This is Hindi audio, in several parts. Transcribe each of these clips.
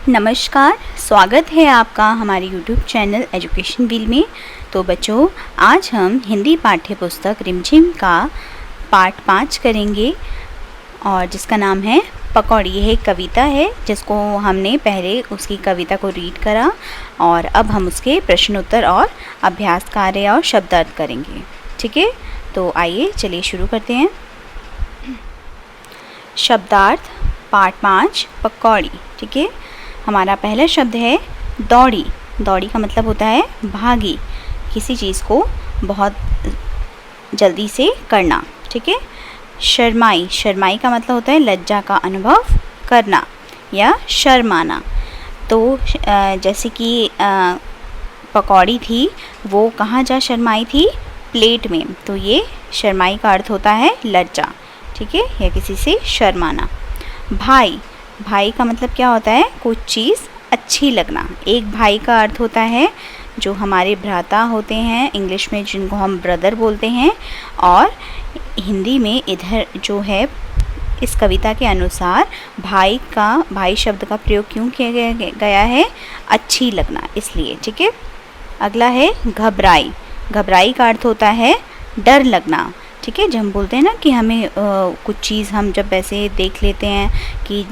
नमस्कार, स्वागत है आपका हमारे YouTube चैनल एजुकेशन व्हील में। तो बच्चों, आज हम हिंदी पाठ्य पुस्तक रिमझिम का पार्ट 5 करेंगे और जिसका नाम है पकौड़ी। यह एक कविता है जिसको हमने पहले उसकी कविता को रीड करा और अब हम उसके प्रश्न उत्तर और अभ्यास कार्य और शब्दार्थ करेंगे। ठीक है, तो आइए चलिए शुरू करते हैं। शब्दार्थ पार्ट 5 पकौड़ी। ठीक है, हमारा पहला शब्द है दौड़ी। दौड़ी का मतलब होता है भागी, किसी चीज़ को बहुत जल्दी से करना। ठीक है, शर्माई। शर्माई का मतलब होता है लज्जा का अनुभव करना या शर्माना। तो जैसे कि पकौड़ी थी, वो कहाँ जा शर्माई थी? प्लेट में। तो ये शर्माई का अर्थ होता है लज्जा। ठीक है, या किसी से शर्माना। भाई। भाई का मतलब क्या होता है? कुछ चीज़ अच्छी लगना। एक भाई का अर्थ होता है जो हमारे भ्राता होते हैं, इंग्लिश में जिनको हम ब्रदर बोलते हैं, और हिंदी में इधर जो है इस कविता के अनुसार भाई शब्द का प्रयोग क्यों किया गया है? अच्छी लगना, इसलिए। ठीक है, अगला है घबराई। घबराई का अर्थ होता है डर लगना। ठीक है, जब हम बोलते हैं ना कि हमें कुछ चीज़ हम जब ऐसे देख लेते हैं कि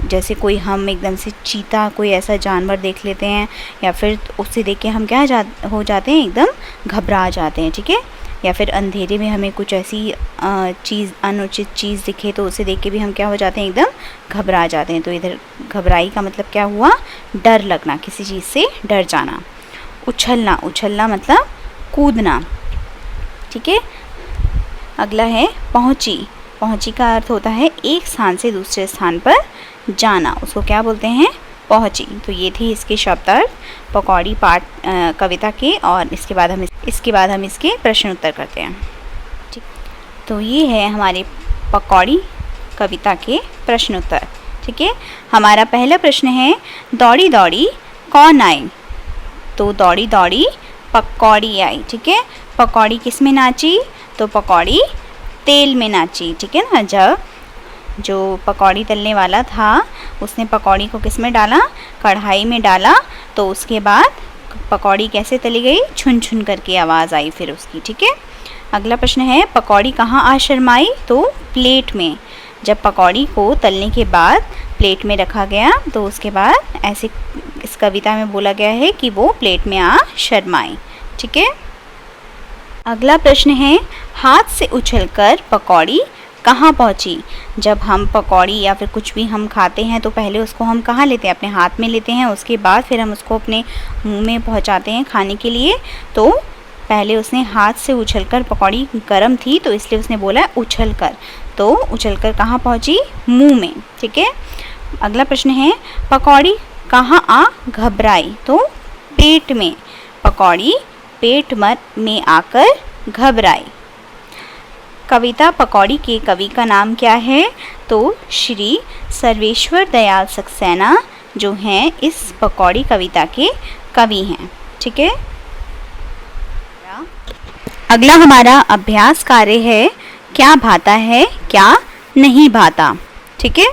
जैसे कोई हम एकदम से चीता कोई ऐसा जानवर देख लेते हैं या फिर उससे देख के हम हो जाते हैं, एकदम घबरा जाते हैं। ठीक है, या फिर अंधेरे में हमें कुछ ऐसी अनुचित चीज़ दिखे तो उसे देख के भी हम क्या हो जाते हैं? एकदम घबरा जाते हैं। तो इधर घबराई का मतलब क्या हुआ? डर लगना, किसी चीज़ से डर जाना। उछलना। उछलना मतलब कूदना। ठीक है, अगला है पहुँची। पहुँची का अर्थ होता है एक स्थान से दूसरे स्थान पर जाना, उसको क्या बोलते हैं? पहुँची। तो ये थी इसके शब्दार्थ पकौड़ी पाठ कविता के, और इसके बाद हम इसके प्रश्न उत्तर करते हैं। ठीक, तो ये है हमारे पकौड़ी कविता के प्रश्न उत्तर। ठीक है, हमारा पहला प्रश्न है दौड़ी दौड़ी कौन आई? तो दौड़ी दौड़ी पकौड़ी आई। ठीक है, पकौड़ी किस में नाची? तो पकौड़ी तेल में नाची। ठीक है ना, जब जो पकौड़ी तलने वाला था उसने पकौड़ी को किस में डाला? कढ़ाई में डाला। तो उसके बाद पकौड़ी कैसे तली गई? छुन छुन करके आवाज़ आई फिर उसकी। ठीक है, अगला प्रश्न है पकौड़ी कहाँ आ शर्माई? तो प्लेट में। जब पकौड़ी को तलने के बाद प्लेट में रखा गया तो उसके बाद ऐसे इस कविता में बोला गया है कि वो प्लेट में आ शर्माई। ठीक है, अगला प्रश्न है हाथ से उछलकर पकौड़ी कहाँ पहुँची? जब हम पकौड़ी या फिर कुछ भी हम खाते हैं तो पहले उसको हम कहाँ लेते हैं? अपने हाथ में लेते हैं, उसके बाद फिर हम उसको अपने मुंह में पहुँचाते हैं खाने के लिए। तो पहले उसने हाथ से उछलकर, पकौड़ी गर्म थी तो इसलिए उसने बोला उछलकर, तो उछलकर कहाँ पहुँची? मुँह में। ठीक है, अगला प्रश्न है पकौड़ी कहाँ आ घबराई? तो पेट में। पकौड़ी पेट में आकर घबराई। कविता पकौड़ी के कवि का नाम क्या है? तो श्री सर्वेश्वर दयाल सक्सेना जो हैं इस पकौड़ी कविता के कवि हैं। ठीक है, अगला हमारा अभ्यास कार्य है क्या भाता है क्या नहीं भाता। ठीक है,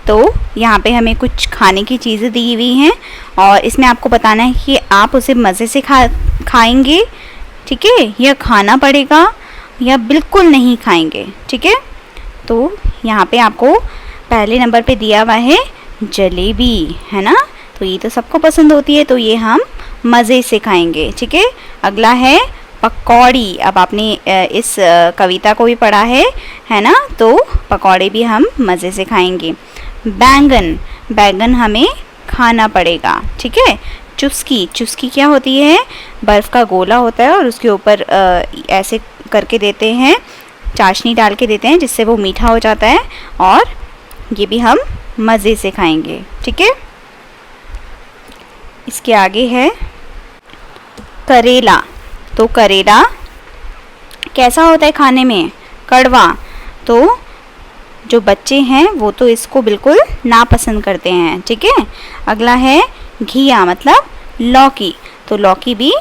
तो यहाँ पे हमें कुछ खाने की चीज़ें दी हुई हैं और इसमें आपको बताना है कि आप उसे मज़े से खाएंगे, ठीक है, या खाना पड़ेगा या बिल्कुल नहीं खाएंगे। ठीक है, तो यहाँ पे आपको पहले नंबर पे दिया हुआ है जलेबी, है ना, तो ये तो सबको पसंद होती है, तो ये हम मज़े से खाएंगे। ठीक है, अगला है पकौड़ी। अब आपने इस कविता को भी पढ़ा है ना, तो पकौड़े भी हम मज़े से खाएंगे। बैंगन। बैंगन हमें खाना पड़ेगा। ठीक है, चुस्की। चुस्की क्या होती है? बर्फ़ का गोला होता है और उसके ऊपर ऐसे करके देते हैं, चाशनी डाल के देते हैं जिससे वो मीठा हो जाता है, और ये भी हम मज़े से खाएंगे। ठीक है, इसके आगे है करेला। तो करेला कैसा होता है खाने में? कड़वा। तो जो बच्चे हैं वो तो इसको बिल्कुल नापसंद करते हैं। ठीक है, अगला है घिया मतलब लौकी। तो लौकी भी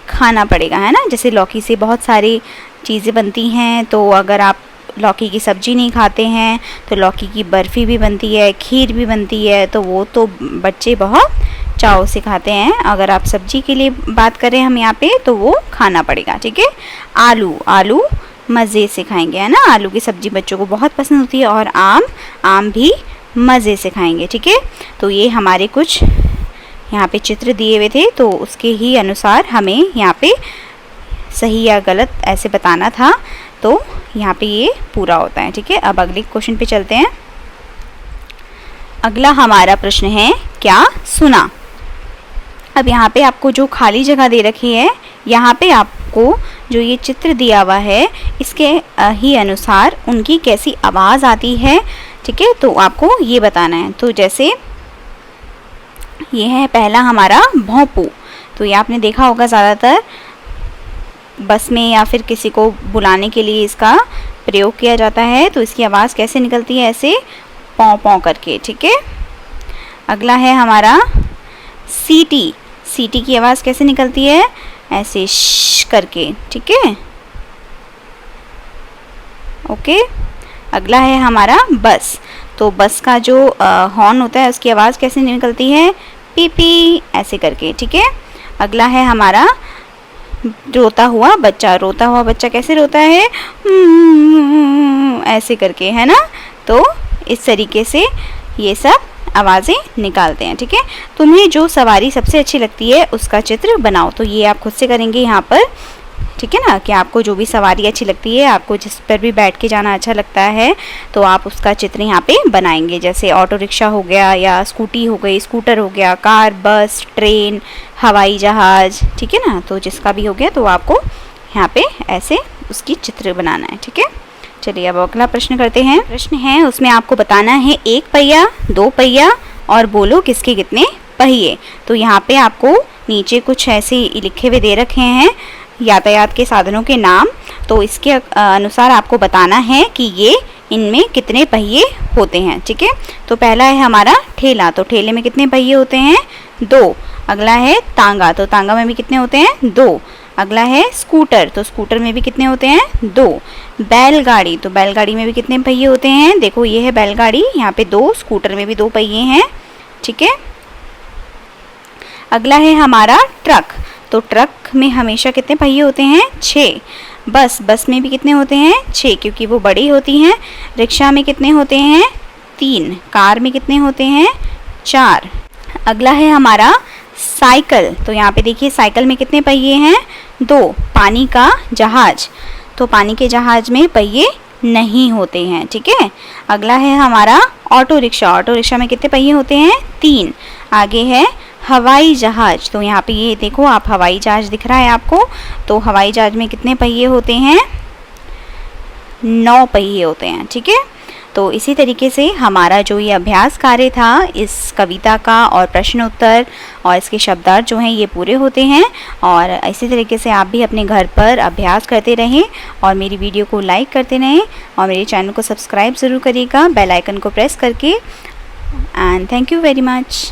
खाना पड़ेगा, है ना, जैसे लौकी से बहुत सारी चीज़ें बनती हैं, तो अगर आप लौकी की सब्ज़ी नहीं खाते हैं तो लौकी की बर्फ़ी भी बनती है, खीर भी बनती है, तो वो तो बच्चे बहुत चाव से खाते हैं। अगर आप सब्ज़ी के लिए बात करें हम यहाँ पे तो वो खाना पड़ेगा, ठीक है। आलू, आलू मज़े से खाएंगे, है ना। आलू की सब्ज़ी बच्चों को बहुत पसंद होती है। और आम, आम भी मज़े से खाएंगे, ठीक है। तो ये हमारे कुछ यहाँ पे चित्र दिए हुए थे, तो उसके ही अनुसार हमें यहाँ पे सही या गलत ऐसे बताना था, तो यहाँ पे ये पूरा होता है, ठीक है। अब अगले क्वेश्चन पे चलते हैं। अगला हमारा प्रश्न है, क्या सुना। अब यहाँ पे आपको जो खाली जगह दे रखी है, यहाँ पे आपको जो ये चित्र दिया हुआ है इसके ही अनुसार उनकी कैसी आवाज़ आती है, ठीक है, तो आपको ये बताना है। तो जैसे ये है पहला हमारा भौंपू, तो ये आपने देखा होगा ज़्यादातर बस में या फिर किसी को बुलाने के लिए इसका प्रयोग किया जाता है। तो इसकी आवाज़ कैसे निकलती है, ऐसे पौं पौं करके, ठीक है। अगला है हमारा सीटी, सीटी की आवाज़ कैसे निकलती है, ऐसे श करके, ठीक है, ओके। अगला है हमारा बस, तो बस का जो हॉर्न होता है उसकी आवाज़ कैसे निकलती है, पी पी ऐसे करके, ठीक है। अगला है हमारा रोता हुआ बच्चा, रोता हुआ बच्चा कैसे रोता है, ऐसे करके, है ना। तो इस तरीके से ये सब आवाज़ें निकालते हैं, ठीक है। तुम्हें जो सवारी सबसे अच्छी लगती है उसका चित्र बनाओ, तो ये आप खुद से करेंगे यहाँ पर, ठीक है ना, कि आपको जो भी सवारी अच्छी लगती है, आपको जिस पर भी बैठ के जाना अच्छा लगता है, तो आप उसका चित्र यहाँ पे बनाएंगे। जैसे ऑटो रिक्शा हो गया, या स्कूटी हो गई, स्कूटर हो गया, कार, बस, ट्रेन, हवाई जहाज़, ठीक है ना। तो जिसका भी हो गया तो आपको यहाँ पे ऐसे उसकी चित्र बनाना है, ठीक है। चलिए अब अगला प्रश्न करते हैं। प्रश्न है उसमें आपको बताना है 1 पहिया, 2 पहिया और बोलो किसके कितने पहिए। तो यहाँ पे आपको नीचे कुछ ऐसे लिखे हुए दे रखे हैं यातायात के साधनों के नाम, तो इसके अनुसार आपको बताना है कि ये इनमें कितने पहिए होते हैं, ठीक है। तो पहला है हमारा ठेला, तो ठेले में कितने पहिए होते हैं, 2। अगला है तांगा, तो तांगा में भी कितने होते हैं, 2। अगला है स्कूटर, तो स्कूटर में भी कितने होते हैं, 2। बैलगाड़ी, तो बैलगाड़ी में भी कितने पहिए होते हैं, देखो ये है बैलगाड़ी, यहाँ पे 2, स्कूटर में भी 2 पहिए हैं, ठीक है। अगला है हमारा ट्रक, तो ट्रक में हमेशा कितने पहिए होते हैं, 6। बस, बस में भी कितने होते हैं, 6, क्योंकि वो बड़ी होती हैं। रिक्शा में कितने होते हैं, 3। कार में कितने होते हैं, 4। अगला है हमारा साइकिल, तो यहाँ पे देखिए साइकिल में कितने पहिए हैं, 2। पानी का जहाज, तो पानी के जहाज में पहिए नहीं होते हैं, ठीक है। अगला है हमारा ऑटो रिक्शा, ऑटो रिक्शा में कितने पहिए होते हैं, 3। आगे है हवाई जहाज, तो यहाँ पे ये देखो आप हवाई जहाज दिख रहा है आपको, तो हवाई जहाज में कितने पहिए होते हैं, 9 पहिए होते हैं, ठीक है। तो इसी तरीके से हमारा जो ये अभ्यास कार्य था इस कविता का और प्रश्न उत्तर और इसके शब्दार्थ जो हैं ये पूरे होते हैं। और इसी तरीके से आप भी अपने घर पर अभ्यास करते रहें और मेरी वीडियो को लाइक करते रहें और मेरे चैनल को सब्सक्राइब ज़रूर करिएगा बेल आइकन को प्रेस करके। And thank you very much.